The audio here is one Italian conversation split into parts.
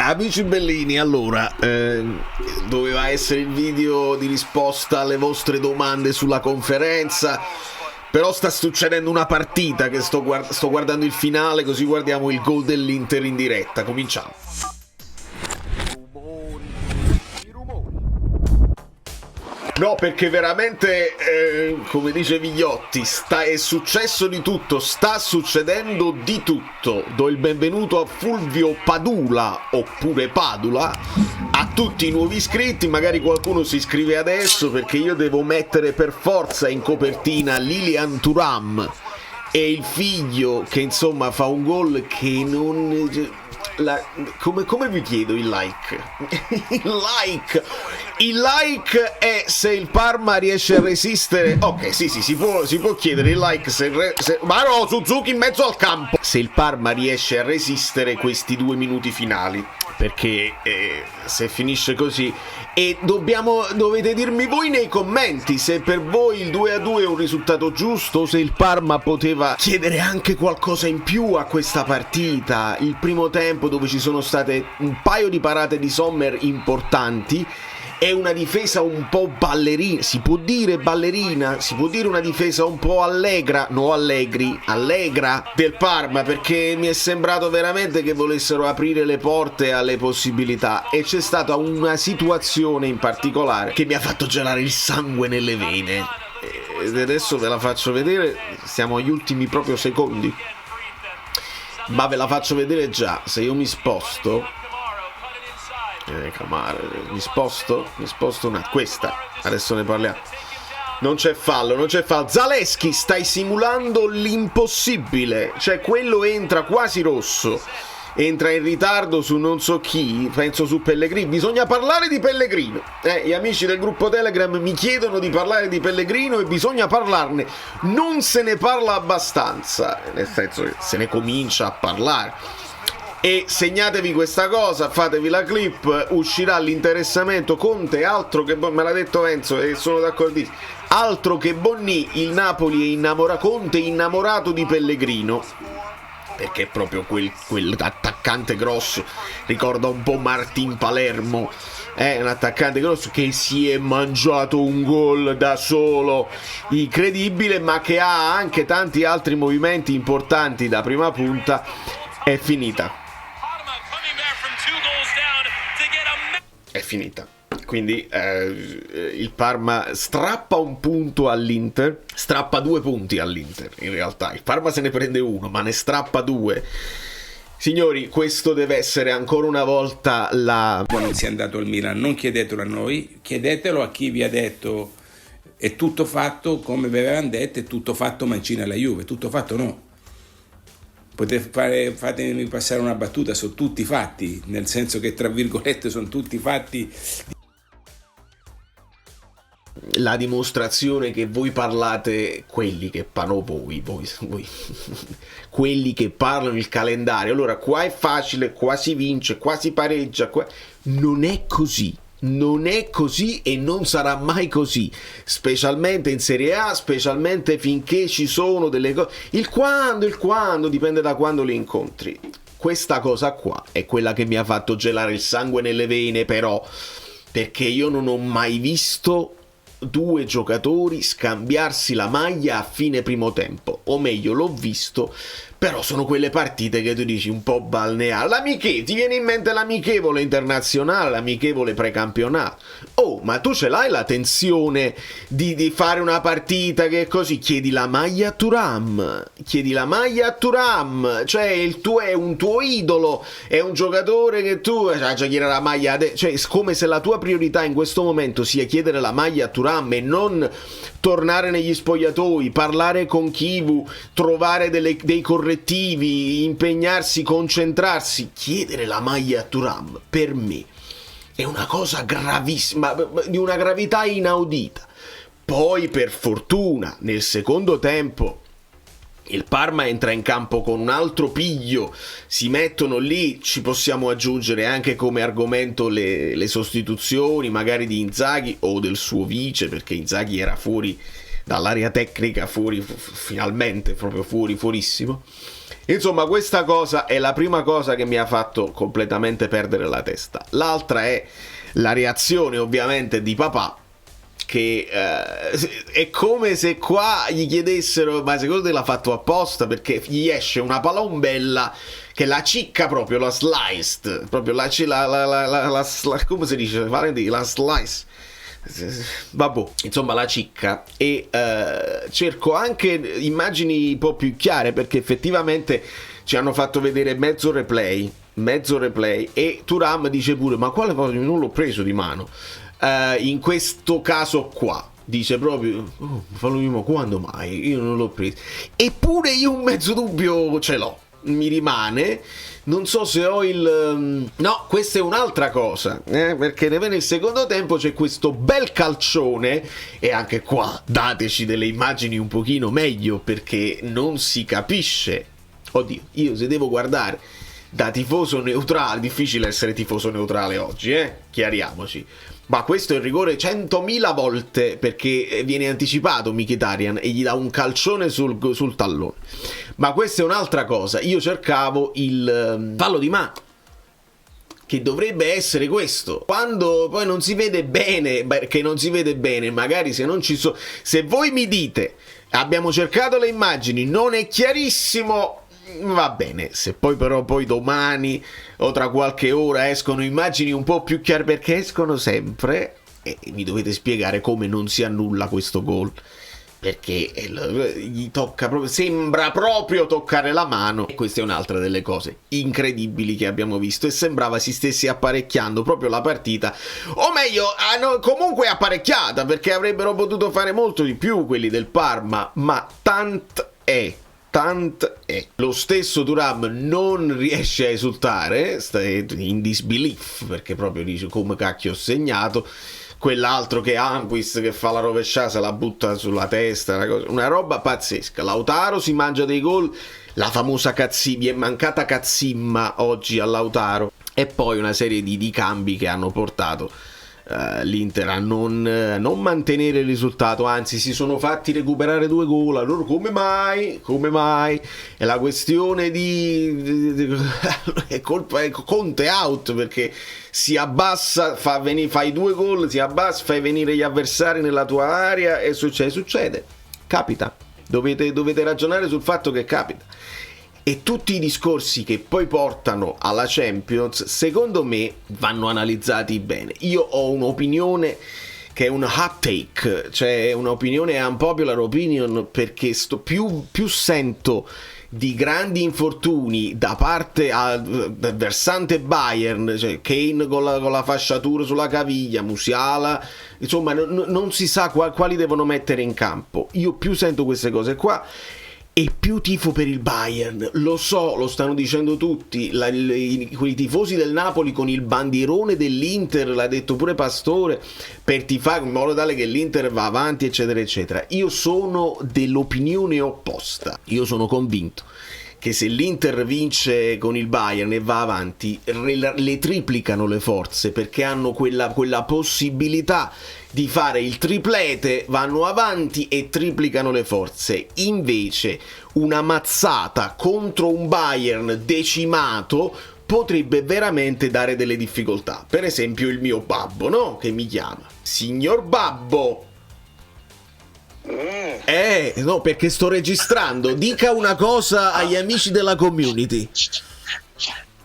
Amici bellini, allora, doveva essere il video di risposta alle vostre domande sulla conferenza, però sta succedendo una partita che sto guardando il finale, così guardiamo il gol dell'Inter in diretta. Cominciamo. No, perché veramente, come dice Vigliotti, è successo di tutto, sta succedendo di tutto. Do il benvenuto a Fulvio Padula, oppure Padula, a tutti i nuovi iscritti. Magari qualcuno si iscrive adesso, perché io devo mettere per forza in copertina Lilian Thuram e il figlio che insomma fa un gol che non... come vi chiedo il like? Il like è se il Parma riesce a resistere. Ok, sì, si può chiedere il like ma no, Suzuki in mezzo al campo. Se il Parma riesce a resistere questi 2 minuti finali, perché se finisce così, e dovete dirmi voi nei commenti se per voi il 2-2 è un risultato giusto, o se il Parma poteva chiedere anche qualcosa in più a questa partita. Il primo tempo, dove ci sono state un paio di parate di Sommer importanti, è una difesa un po' ballerina, si può dire ballerina, si può dire una difesa un po' allegra del Parma, perché mi è sembrato veramente che volessero aprire le porte alle possibilità, e c'è stata una situazione in particolare che mi ha fatto gelare il sangue nelle vene, ed adesso ve la faccio vedere. Siamo agli ultimi proprio secondi, ma ve la faccio vedere già. Se io mi sposto, mi sposto questa, adesso ne parliamo. Non c'è fallo. Zalewski, stai simulando l'impossibile, cioè quello entra quasi rosso, entra in ritardo su non so chi, penso su Pellegrini. Bisogna parlare di Pellegrino, gli amici del gruppo Telegram mi chiedono di parlare di Pellegrino, e bisogna parlarne. Non se ne parla abbastanza, nel senso che se ne comincia a parlare. E segnatevi questa cosa, fatevi la clip, uscirà l'interessamento Conte, altro che me l'ha detto Enzo e sono d'accordissimo, altro che Bonni. Il Napoli Conte è innamorato di Pellegrino, perché è proprio quel attaccante grosso, ricorda un po' Martin Palermo, è un attaccante grosso che si è mangiato un gol da solo incredibile, ma che ha anche tanti altri movimenti importanti da prima punta. È finita. Quindi il Parma strappa un punto all'Inter, strappa 2 punti all'Inter. In realtà il Parma se ne prende 1, ma ne strappa 2. Signori, questo deve essere ancora una volta non sia andato al Milan, non chiedetelo a noi, chiedetelo a chi vi ha detto è tutto fatto, come vi avevano detto, è tutto fatto Mancini alla Juve. Tutto fatto no. Fatemi passare una battuta, sono tutti fatti, nel senso che tra virgolette sono tutti fatti. La dimostrazione che voi parlate, quelli che parlano voi quelli che parlano il calendario, allora qua è facile, qua si vince, qua si pareggia, qua... non è così e non sarà mai così, specialmente in Serie A, specialmente finché ci sono delle cose. Il quando dipende da quando li incontri. Questa cosa qua è quella che mi ha fatto gelare il sangue nelle vene, però, perché io non ho mai visto 2 giocatori scambiarsi la maglia a fine primo tempo, o meglio l'ho visto, però sono quelle partite che tu dici un po' balneare. Ti viene in mente l'amichevole internazionale, l'amichevole precampionato. Oh, ma tu ce l'hai la tensione di fare una partita che così? Chiedi la maglia a Thuram, cioè è un tuo idolo, è un giocatore che tu già chiedi la maglia, cioè è come se la tua priorità in questo momento sia chiedere la maglia a Thuram e non tornare negli spogliatoi, parlare con Kivu, trovare dei correttivi, impegnarsi, concentrarsi. Chiedere la maglia a Thuram per me è una cosa gravissima, di una gravità inaudita. Poi per fortuna nel secondo tempo il Parma entra in campo con un altro piglio, si mettono lì, ci possiamo aggiungere anche come argomento le sostituzioni magari di Inzaghi o del suo vice, perché Inzaghi era fuori dall'area tecnica fuori, finalmente proprio fuorissimo. Insomma, questa cosa è la prima cosa che mi ha fatto completamente perdere la testa. L'altra è la reazione ovviamente di papà, che è come se qua gli chiedessero: ma secondo te l'ha fatto apposta? Perché gli esce una palombella che la cicca proprio, la sliced, proprio come si dice? La slice. Vabbè, insomma, la cicca. E cerco anche immagini un po' più chiare, perché effettivamente ci hanno fatto vedere mezzo replay, e Thuram dice pure: ma quale cosa, non l'ho preso di mano. In questo caso qua dice proprio: oh, fallo, quando mai? Io non l'ho preso. Eppure io un mezzo dubbio ce l'ho, mi rimane. Non so se ho il... No, questa è un'altra cosa, perché nel secondo tempo c'è questo bel calcione, e anche qua dateci delle immagini un pochino meglio, perché non si capisce. Oddio, io se devo guardare da tifoso neutrale, difficile essere tifoso neutrale oggi, chiariamoci. Ma questo è il rigore 100.000 volte, perché viene anticipato Mkhitaryan e gli dà un calcione sul tallone. Ma questa è un'altra cosa. Io cercavo il fallo di mano, che dovrebbe essere questo. Quando poi non si vede bene, perché non si vede bene, magari se non ci sono... Se voi mi dite: abbiamo cercato le immagini, non è chiarissimo... Va bene, se poi però domani o tra qualche ora escono immagini un po' più chiare, perché escono sempre, e mi dovete spiegare come non si annulla questo gol, perché gli tocca proprio, sembra proprio toccare la mano. E questa è un'altra delle cose incredibili che abbiamo visto, e sembrava si stesse apparecchiando proprio la partita, o meglio, comunque apparecchiata, perché avrebbero potuto fare molto di più quelli del Parma, ma tant è. Lo stesso Thuram non riesce a esultare, sta in disbelief, perché proprio dice: come cacchio ho segnato. Quell'altro che Anquist, che fa la rovesciata, se la butta sulla testa, una roba pazzesca. Lautaro si mangia dei gol, la famosa cazzimma, gli è mancata cazzimma oggi a Lautaro, e poi una serie di cambi che hanno portato l'Inter a non mantenere il risultato, anzi si sono fatti recuperare 2 gol. Allora come mai? È la questione è colpa, è Conte out, perché si abbassa, fai 2 gol, si abbassa, fai venire gli avversari nella tua area, e succede, capita, dovete ragionare sul fatto che capita. E tutti i discorsi che poi portano alla Champions, secondo me, vanno analizzati bene. Io ho un'opinione che è un hot take, cioè un'opinione unpopular opinion, perché più sento di grandi infortuni da parte del versante Bayern, cioè Kane con la fasciatura sulla caviglia, Musiala, insomma non si sa quali devono mettere in campo. Io più sento queste cose qua, e più tifo per il Bayern. Lo so, lo stanno dicendo tutti, quei tifosi del Napoli con il bandierone dell'Inter, l'ha detto pure Pastore, per tifare in modo tale che l'Inter va avanti, eccetera eccetera. Io sono dell'opinione opposta. Io sono convinto che se l'Inter vince con il Bayern e va avanti, le triplicano le forze, perché hanno quella possibilità di fare il triplete, vanno avanti e triplicano le forze. Invece una mazzata contro un Bayern decimato potrebbe veramente dare delle difficoltà. Per esempio il mio babbo, no? Che mi chiama: signor Babbo. No, perché sto registrando. Dica una cosa agli amici della community.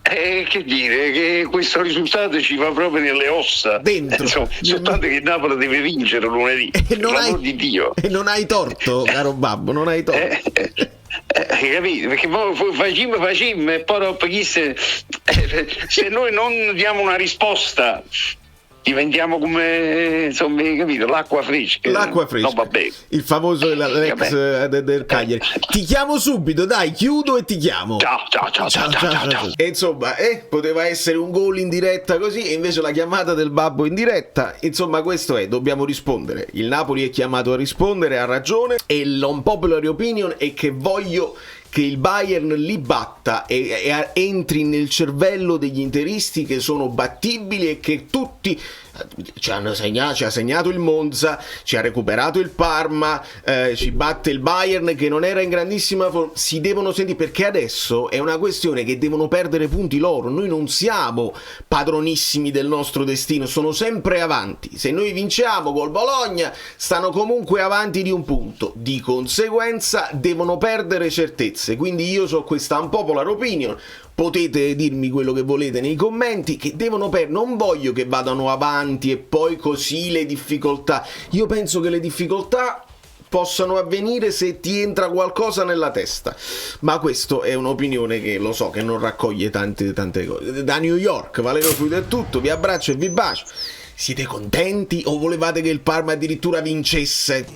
Che dire, che questo risultato ci va proprio nelle ossa dentro. Insomma, soltanto che il Napoli deve vincere lunedì, per l'amor di Dio. E non hai torto, caro babbo, non hai torto. Capito? Perché poi facciamo e poi dopo se noi non diamo una risposta diventiamo come, insomma, capito, l'acqua fresca. No, vabbè. Il famoso l'ex del Cagliari. Ti chiamo subito, dai, chiudo e ti chiamo. Ciao. E insomma, poteva essere un gol in diretta così, e invece la chiamata del babbo in diretta. Insomma, questo dobbiamo rispondere. Il Napoli è chiamato a rispondere, ha ragione, e l'unpopular opinion è che voglio che il Bayern li batta e entri nel cervello degli interisti che sono battibili e che tutti ci ha segnato il Monza, ci ha recuperato il Parma, ci batte il Bayern che non era in grandissima forma. Si devono sentire, perché adesso è una questione che devono perdere punti loro. Noi non siamo padronissimi del nostro destino, sono sempre avanti. Se noi vinciamo col Bologna stanno comunque avanti di un punto, di conseguenza devono perdere certezze. Quindi io so questa unpopular opinion, potete dirmi quello che volete nei commenti, che devono non voglio che vadano avanti e poi così le difficoltà. Io penso che le difficoltà possano avvenire se ti entra qualcosa nella testa, ma questo è un'opinione che lo so che non raccoglie tante cose. Da New York, Valerio Fluido è tutto, vi abbraccio e vi bacio. Siete contenti o volevate che il Parma addirittura vincesse?